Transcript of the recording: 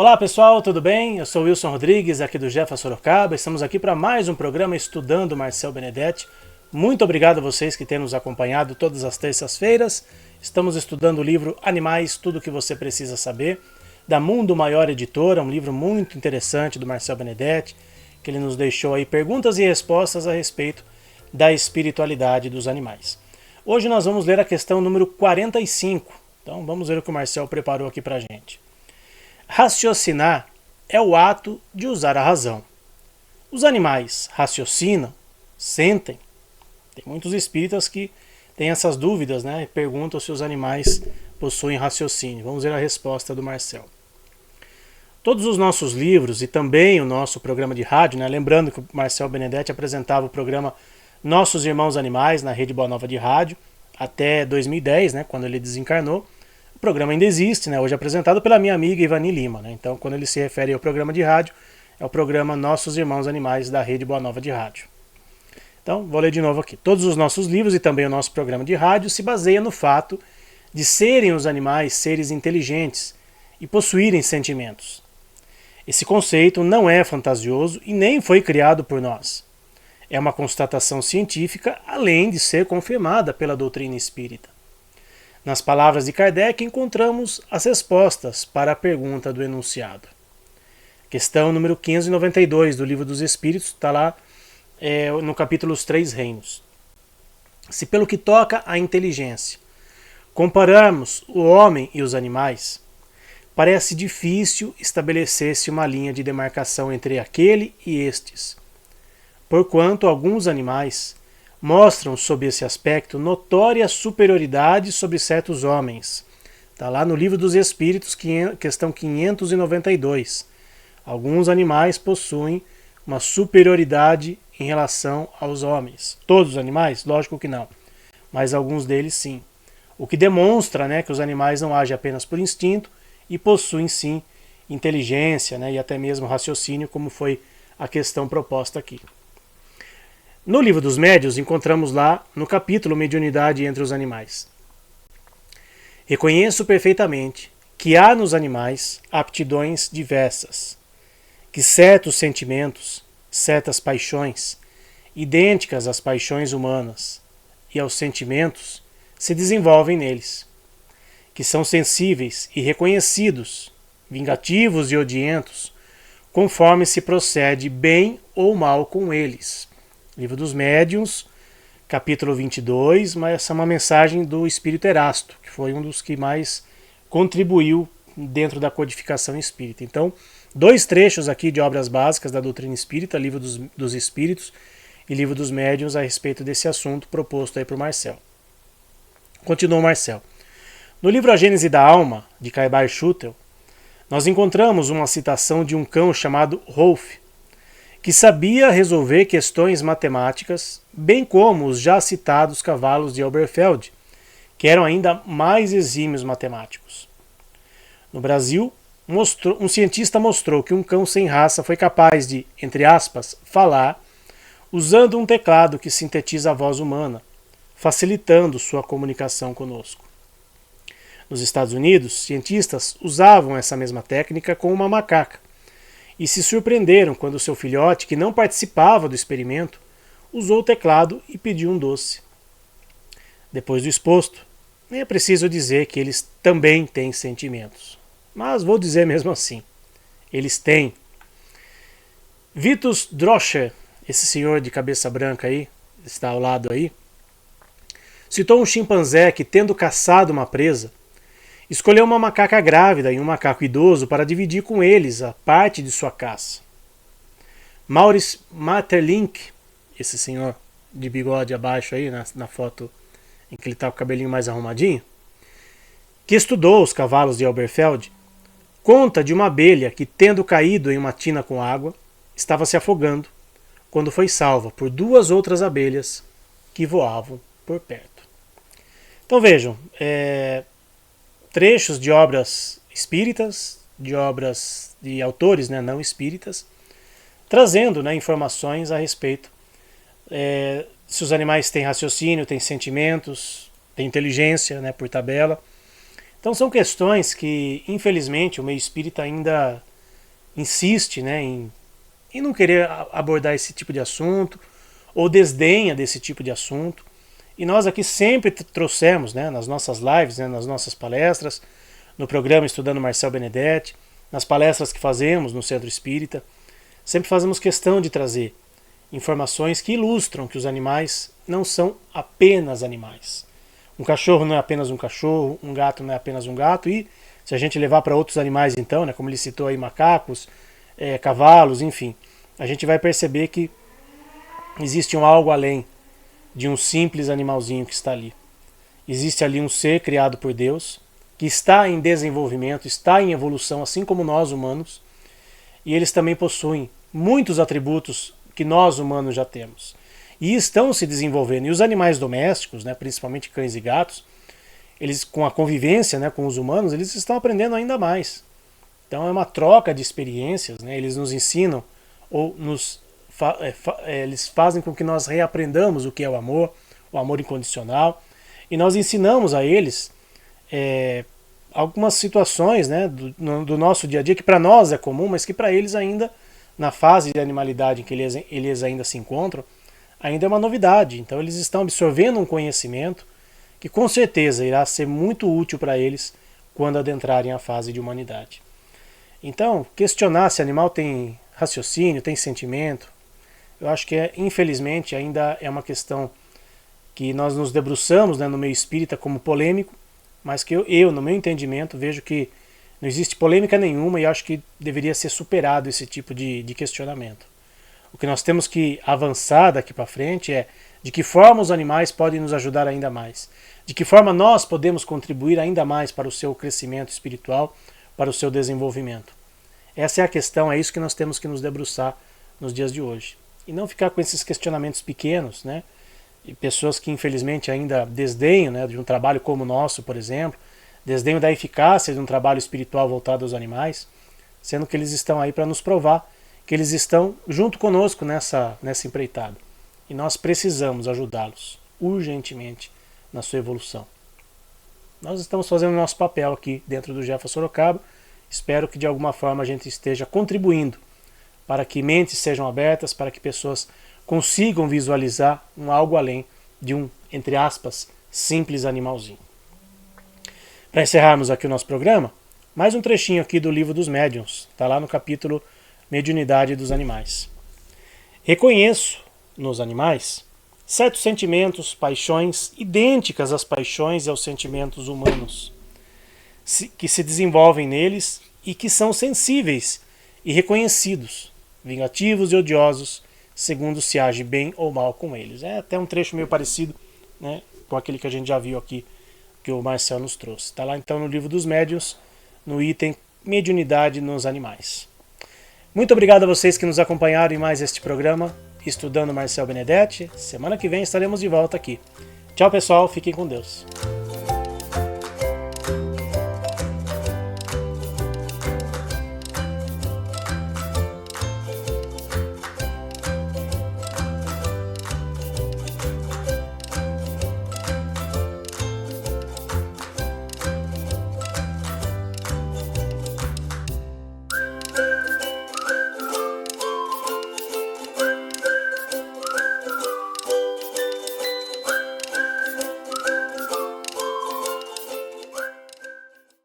Olá pessoal, tudo bem? Eu sou Wilson Rodrigues, aqui do Jefa Sorocaba. Estamos aqui para mais um programa Estudando Marcel Benedetti. Muito obrigado a vocês que têm nos acompanhado todas as terças-feiras. Estamos estudando o livro Animais, Tudo o que Você Precisa Saber, da Mundo Maior Editora, um livro muito interessante do Marcel Benedetti, que ele nos deixou aí perguntas e respostas a respeito da espiritualidade dos animais. Hoje nós vamos ler a questão número 45. Então vamos ver o que o Marcel preparou aqui para a gente. Raciocinar é o ato de usar a razão. Os animais raciocinam, sentem. Tem muitos espíritas que têm essas dúvidas, né? E perguntam se os animais possuem raciocínio. Vamos ver a resposta do Marcel. Todos os nossos livros e também o nosso programa de rádio, né? Lembrando que o Marcel Benedetti apresentava o programa Nossos Irmãos Animais na Rede Boa Nova de Rádio até 2010, né? Quando ele desencarnou. O programa ainda existe, né? Hoje apresentado pela minha amiga Ivani Lima, né? Então, quando ele se refere ao programa de rádio, é o programa Nossos Irmãos Animais da Rede Boa Nova de Rádio. Então, vou ler de novo aqui. Todos os nossos livros e também o nosso programa de rádio se baseiam no fato de serem os animais seres inteligentes e possuírem sentimentos. Esse conceito não é fantasioso e nem foi criado por nós. É uma constatação científica, além de ser confirmada pela doutrina espírita. Nas palavras de Kardec encontramos as respostas para a pergunta do enunciado. Questão número 592 do Livro dos Espíritos, está lá no capítulo Os Três Reinos. Se pelo que toca à inteligência, compararmos o homem e os animais, parece difícil estabelecer-se uma linha de demarcação entre aquele e estes, porquanto alguns animais mostram, sob esse aspecto, notória superioridade sobre certos homens. Está lá no Livro dos Espíritos, questão 592. Alguns animais possuem uma superioridade em relação aos homens. Todos os animais? Lógico que não. Mas alguns deles sim. O que demonstra, né, que os animais não agem apenas por instinto e possuem sim inteligência, né, e até mesmo raciocínio, como foi a questão proposta aqui. No Livro dos Médiuns, encontramos lá no capítulo Mediunidade entre os Animais. Reconheço perfeitamente que há nos animais aptidões diversas, que certos sentimentos, certas paixões, idênticas às paixões humanas e aos sentimentos, se desenvolvem neles, que são sensíveis e reconhecidos, vingativos e odientos, conforme se procede bem ou mal com eles. Livro dos Médiuns, capítulo 22, mas essa é uma mensagem do Espírito Erasto, que foi um dos que mais contribuiu dentro da codificação espírita. Então, dois trechos aqui de obras básicas da doutrina espírita, Livro dos Espíritos e Livro dos Médiuns, a respeito desse assunto proposto aí por Marcel. Continua Marcel. No livro A Gênese da Alma, de Caibar Schutel, nós encontramos uma citação de um cão chamado Rolf, que sabia resolver questões matemáticas, bem como os já citados cavalos de Elberfeld, que eram ainda mais exímios matemáticos. No Brasil, um cientista mostrou que um cão sem raça foi capaz de, entre aspas, falar, usando um teclado que sintetiza a voz humana, facilitando sua comunicação conosco. Nos Estados Unidos, cientistas usavam essa mesma técnica com uma macaca, e se surpreenderam quando seu filhote, que não participava do experimento, usou o teclado e pediu um doce. Depois do exposto, nem é preciso dizer que eles também têm sentimentos. Mas vou dizer mesmo assim. Eles têm. Vitus Droscher, esse senhor de cabeça branca aí, está ao lado aí, citou um chimpanzé que, tendo caçado uma presa, escolheu uma macaca grávida e um macaco idoso para dividir com eles a parte de sua caça. Maurice Maeterlinck, esse senhor de bigode abaixo aí, na foto em que ele está com o cabelinho mais arrumadinho, que estudou os cavalos de Elberfeld, conta de uma abelha que, tendo caído em uma tina com água, estava se afogando, quando foi salva por duas outras abelhas que voavam por perto. Então vejam, trechos de obras espíritas, de obras de autores, né, não espíritas, trazendo, né, informações a respeito se os animais têm raciocínio, têm sentimentos, têm inteligência, né, por tabela. Então são questões que, infelizmente, o meio espírita ainda insiste, né, em não querer abordar esse tipo de assunto, ou desdenha desse tipo de assunto. E nós aqui sempre trouxemos, né, nas nossas lives, né, nas nossas palestras, no programa Estudando Marcel Benedetti, nas palestras que fazemos no Centro Espírita, sempre fazemos questão de trazer informações que ilustram que os animais não são apenas animais. Um cachorro não é apenas um cachorro, um gato não é apenas um gato, e se a gente levar para outros animais então, né, como ele citou aí, macacos, cavalos, enfim, a gente vai perceber que existe algo além de um simples animalzinho que está ali. Existe ali um ser criado por Deus, que está em desenvolvimento, está em evolução, assim como nós humanos, e eles também possuem muitos atributos que nós humanos já temos. E estão se desenvolvendo. E os animais domésticos, né, principalmente cães e gatos, eles, com a convivência, né, com os humanos, eles estão aprendendo ainda mais. Então é uma troca de experiências, né, eles nos ensinam, ou eles fazem com que nós reaprendamos o que é o amor incondicional, e nós ensinamos a eles algumas situações, né, do nosso dia a dia que para nós é comum, mas que para eles ainda, na fase de animalidade em que eles ainda se encontram, ainda é uma novidade. Então eles estão absorvendo um conhecimento que com certeza irá ser muito útil para eles quando adentrarem a fase de humanidade. Então, questionar se animal tem raciocínio, tem sentimento, eu acho que infelizmente ainda é uma questão que nós nos debruçamos, né, no meio espírita como polêmico, mas que eu, no meu entendimento, vejo que não existe polêmica nenhuma e acho que deveria ser superado esse tipo de questionamento. O que nós temos que avançar daqui para frente é de que forma os animais podem nos ajudar ainda mais, de que forma nós podemos contribuir ainda mais para o seu crescimento espiritual, para o seu desenvolvimento. Essa é a questão, é isso que nós temos que nos debruçar nos dias de hoje. E não ficar com esses questionamentos pequenos, né? E pessoas que infelizmente ainda desdenham, né, de um trabalho como o nosso, por exemplo, desdenham da eficácia de um trabalho espiritual voltado aos animais, sendo que eles estão aí para nos provar que eles estão junto conosco nessa empreitada. E nós precisamos ajudá-los urgentemente na sua evolução. Nós estamos fazendo o nosso papel aqui dentro do Jefa Sorocaba. Espero que de alguma forma a gente esteja contribuindo para que mentes sejam abertas, para que pessoas consigam visualizar algo além de um, entre aspas, simples animalzinho. Para encerrarmos aqui o nosso programa, mais um trechinho aqui do Livro dos Médiuns, está lá no capítulo Mediunidade dos Animais. Reconheço nos animais certos sentimentos, paixões idênticas às paixões e aos sentimentos humanos, que se desenvolvem neles e que são sensíveis e reconhecidos, vingativos e odiosos, segundo se age bem ou mal com eles. É até um trecho meio parecido, né, com aquele que a gente já viu aqui, que o Marcel nos trouxe. Está lá então no Livro dos Médiuns, no item Mediunidade nos Animais. Muito obrigado a vocês que nos acompanharam em mais este programa, Estudando Marcel Benedetti. Semana que vem estaremos de volta aqui. Tchau pessoal, fiquem com Deus.